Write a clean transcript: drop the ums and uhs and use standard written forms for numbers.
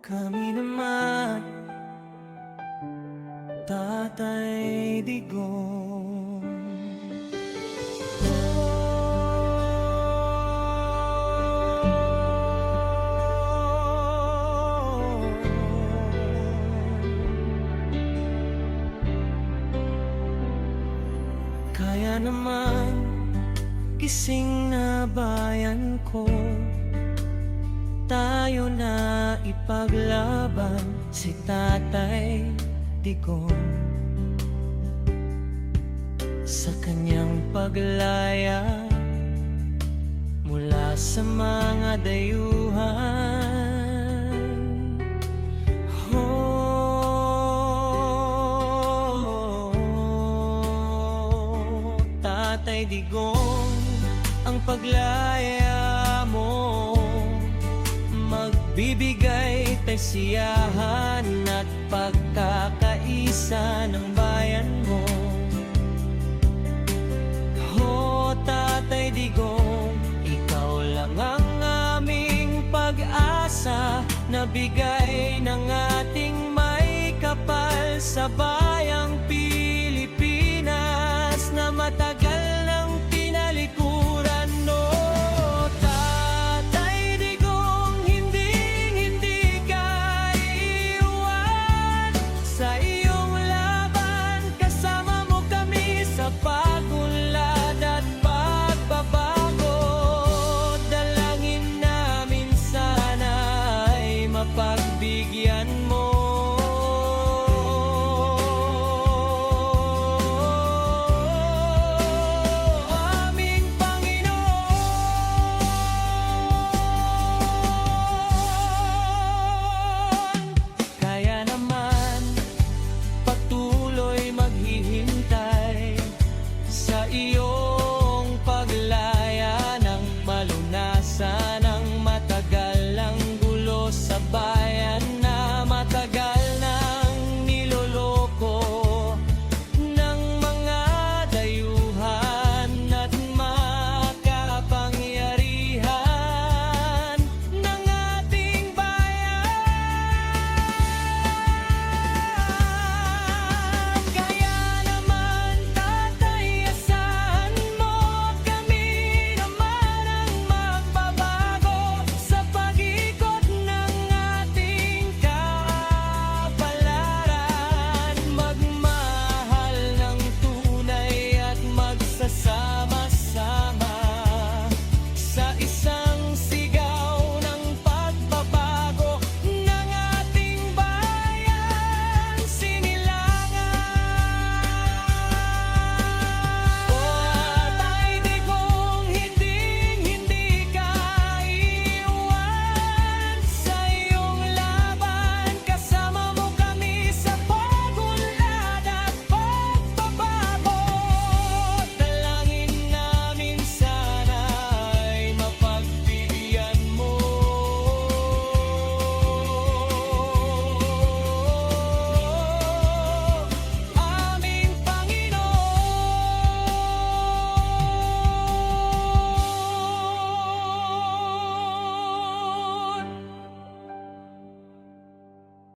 Kami naman, Tatay Digong. Kaya naman, gising na bayan ko, tayo na ipaglaban si Tatay Digong. Sa kanyang paglaya mula sa mga dayuhan, Tatay Digong, ang paglaya mo magbibigay tasiyahan at pagkakaisa ng bayan mo. Tatay Digong, ikaw lang ang aming pag-asa na bigay ng ating may kapal sa bayan.